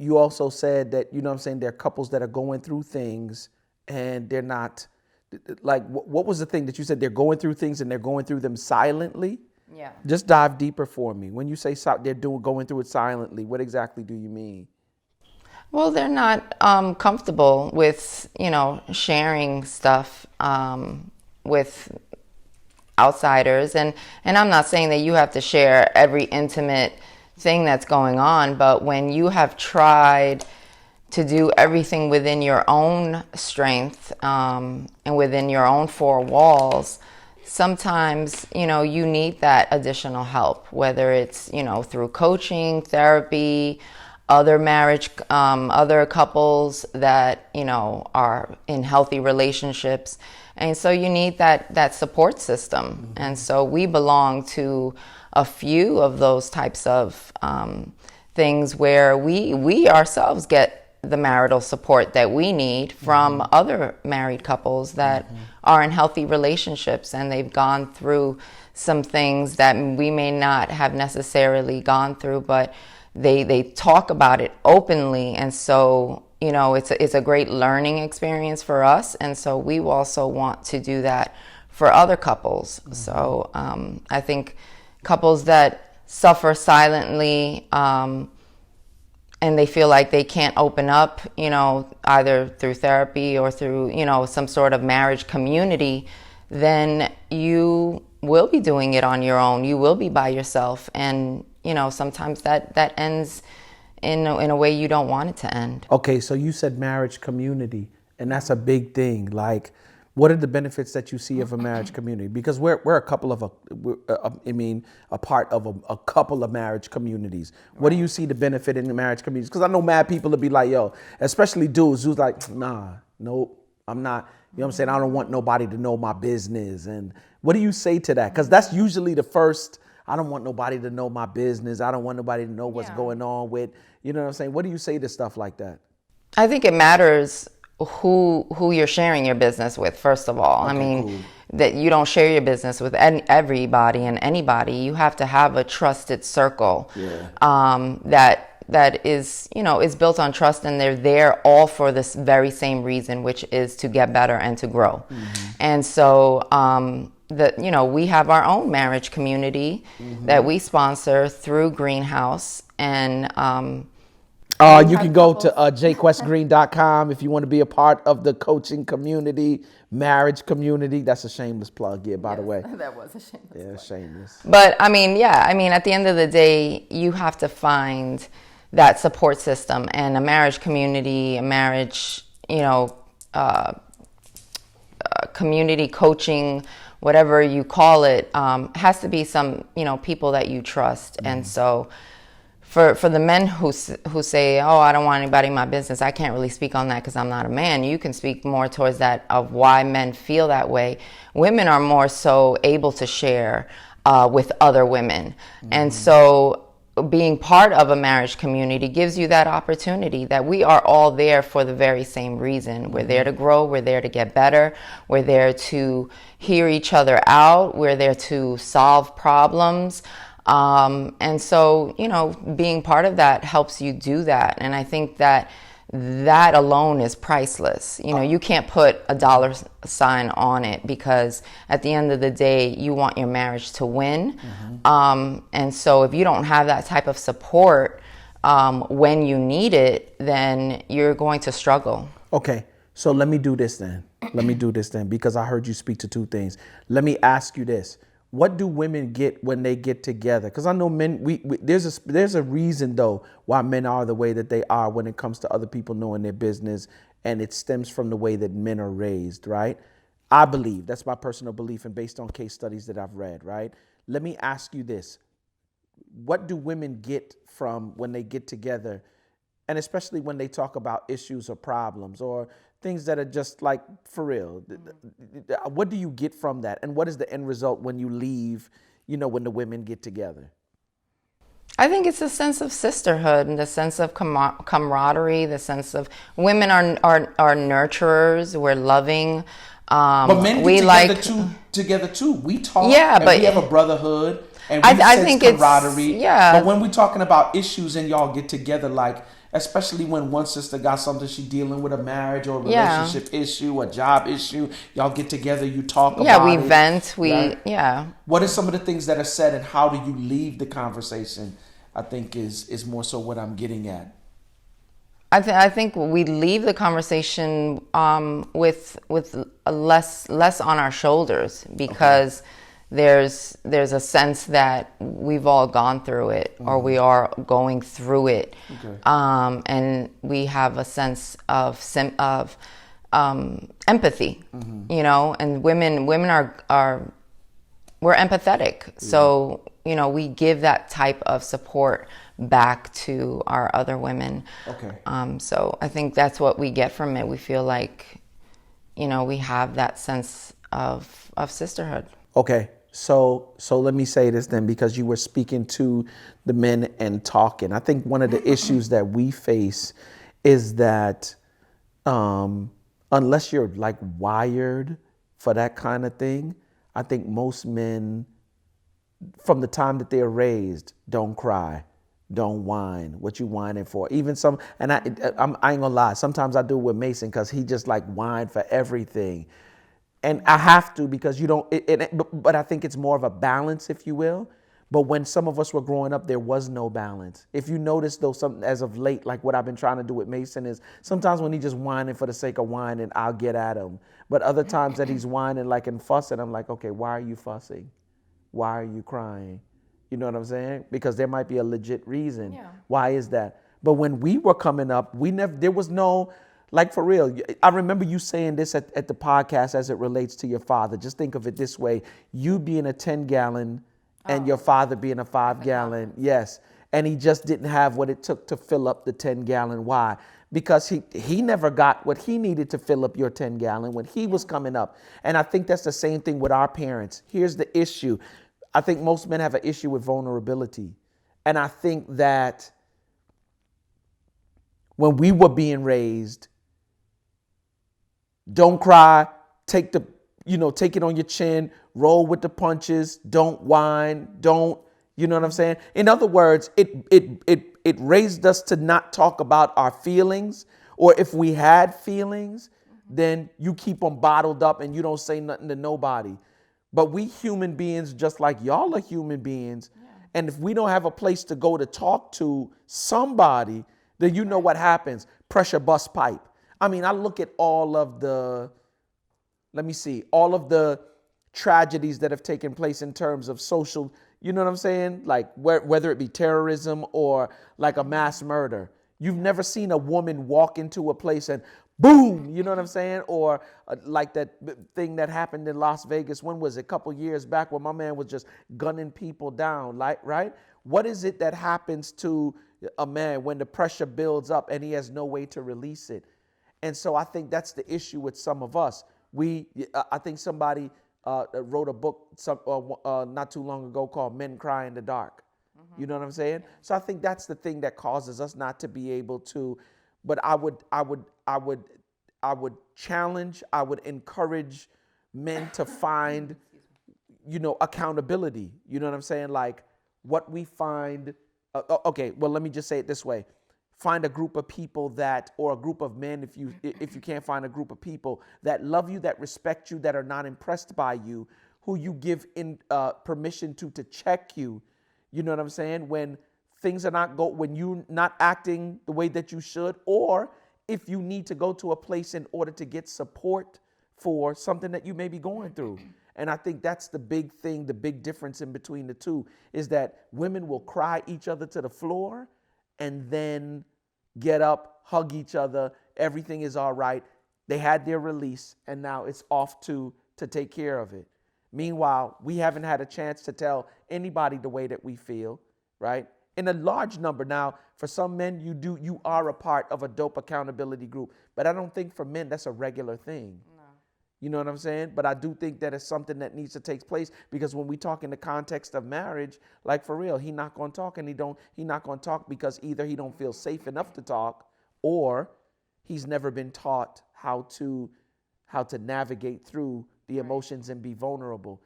you also said that, you know what I'm saying, there are couples that are going through things and they're not, like, what was the thing that you said? They're going through things and they're going through them silently? Yeah. Just dive deeper for me. When you say they're going through it silently, what exactly do you mean? Well, they're not comfortable with, sharing stuff with outsiders. And I'm not saying that you have to share every intimate thing that's going on, but when you have tried to do everything within your own strength and within your own four walls, sometimes, you need that additional help, whether it's, through coaching, therapy, other other couples that, are in healthy relationships. And so you need that support system. Mm-hmm. And so we belong to a few of those types of things where we ourselves get the marital support that we need from mm-hmm. other married couples that mm-hmm. are in healthy relationships, and they've gone through some things that we may not have necessarily gone through, but they talk about it openly. And so, it's a great learning experience for us. And so we also want to do that for other couples. Mm-hmm. So I think couples that suffer silently, and they feel like they can't open up, either through therapy or through, some sort of marriage community, then you will be doing it on your own. You will be by yourself. And, sometimes that ends in a way you don't want it to end. Okay, so you said marriage community, and that's a big thing. Like, what are the benefits that you see of a marriage community? Because we're a couple of a part of a couple of marriage communities. What do you see the benefit in the marriage communities? Because I know mad people will be like, yo, especially dudes who's like, nah, nope, I'm not. You know what I'm saying? I don't want nobody to know my business. And what do you say to that? Because that's usually the first. I don't want nobody to know my business. I don't want nobody to know what's going on with. You know what I'm saying? What do you say to stuff like that? I think it matters who you're sharing your business with, first of all. Okay, cool. That you don't share your business with everybody and anybody. You have to have a trusted circle that is, is built on trust, and they're there all for this very same reason, which is to get better and to grow. Mm-hmm. And so we have our own marriage community mm-hmm. that we sponsor through Greenhouse. And you can go to jquestgreen.com if you want to be a part of the coaching community, marriage community. That's a shameless plug, by the way. That was a shameless plug. Yeah, shameless. But at the end of the day, you have to find that support system, and a marriage community, a marriage, community coaching, whatever you call it, has to be some, people that you trust. Mm-hmm. And so for the men who say, oh, I don't want anybody in my business, I can't really speak on that because I'm not a man. You can speak more towards that of why men feel that way. Women are more so able to share with other women. Mm-hmm. And so being part of a marriage community gives you that opportunity that we are all there for the very same reason. We're there to grow. We're there to get better. We're there to hear each other out. We're there to solve problems. And so, being part of that helps you do that. And I think that alone is priceless. You can't put a dollar sign on it, because at the end of the day, you want your marriage to win. Mm-hmm. And so if you don't have that type of support when you need it, then you're going to struggle. Okay, so let me do this then. Because I heard you speak to two things. Let me ask you this. What do women get when they get together? Because I know men, there's a reason, though, why men are the way that they are when it comes to other people knowing their business, and it stems from the way that men are raised, right? I believe, that's my personal belief and based on case studies that I've read, right? Let me ask you this. What do women get from when they get together, and especially when they talk about issues or problems or things that are just like for real? What do you get from that? And what is the end result when you leave, when the women get together? I think it's a sense of sisterhood and the sense of camaraderie, the sense of women are nurturers. We're loving. But men get together too. We talk, and we have a brotherhood, and we sense camaraderie. But when we're talking about issues and y'all get together, like, especially when one sister got something she dealing with, a marriage or a Yeah. relationship issue, a job issue. Y'all get together, you talk Yeah, we about it. vent. Right? Yeah. What are some of the things that are said, and how do you leave the conversation? I think is more so what I'm getting at. I think we leave the conversation with a less on our shoulders, because there's a sense that we've all gone through it, or we are going through it, and we have a sense of empathy, and women are we're empathetic, so we give that type of support back to our other women. So I think that's what we get from it. We feel like we have that sense of sisterhood. Okay, so let me say this then, because you were speaking to the men and talking. I think one of the issues that we face is that unless you're like wired for that kind of thing, I think most men, from the time that they're raised, don't cry, don't whine. What you whining for? Even some, and I ain't gonna lie. Sometimes I do with Mason because he just like whine for everything, and I have to, because you don't. But I think it's more of a balance, if you will. But when some of us were growing up, there was no balance. If you notice, though, some as of late, like what I've been trying to do with Mason is sometimes when he just whining for the sake of whining, I'll get at him. But other times that he's whining like and fussing, I'm like, okay, why are you fussing? Why are you crying? You know what I'm saying? Because there might be a legit reason. Yeah. Why is that? But when we were coming up, there was no, like, for real. I remember you saying this at the podcast as it relates to your father. Just think of it this way. You being a 10-gallon and your father being a 5-gallon. Yes. And he just didn't have what it took to fill up the 10-gallon. Why? Because he never got what he needed to fill up your 10-gallon when he was coming up. And I think that's the same thing with our parents. Here's the issue. I think most men have an issue with vulnerability. And I think that when we were being raised, don't cry, take it on your chin, roll with the punches, don't whine, don't, you know what I'm saying? In other words, it raised us to not talk about our feelings, or if we had feelings, then you keep them bottled up and you don't say nothing to nobody. But we human beings, just like y'all are human beings, and if we don't have a place to go to talk to somebody, then you know what happens. Pressure bust pipe. I mean, I look at all of the tragedies that have taken place in terms of social, you know what I'm saying? Like whether it be terrorism or like a mass murder. You've never seen a woman walk into a place and boom, you know what I'm saying? Or like that thing that happened in Las Vegas. When was it? A couple years back, where my man was just gunning people down, like, right? What is it that happens to a man when the pressure builds up and he has no way to release it? And so I think that's the issue with some of us. I think somebody wrote a book not too long ago called "Men Cry in the Dark." You know what I'm saying? So I think that's the thing that causes us not to be able to. But I would challenge, I would encourage men to find, accountability. You know what I'm saying? Like what we find. Okay, well, let me just say it this way. Find a group of people or a group of men, if you can't find a group of people that love you, that respect you, that are not impressed by you, who you give permission to check you. You know what I'm saying? When things are when you're not acting the way that you should, or if you need to go to a place in order to get support for something that you may be going through. And I think that's the big thing, the big difference in between the two, is that women will cry each other to the floor and then get up, hug each other, everything is all right. They had their release, and now it's off to take care of it. Meanwhile, we haven't had a chance to tell anybody the way that we feel, right? In a large number. Now, for some men, you are a part of a dope accountability group, but I don't think for men that's a regular thing. No. You know what I'm saying? But I do think that it's something that needs to take place, because when we talk in the context of marriage, like for real, he not going to talk, and he not going to talk because either he don't feel safe enough to talk, or he's never been taught how to navigate through the emotions and be vulnerable.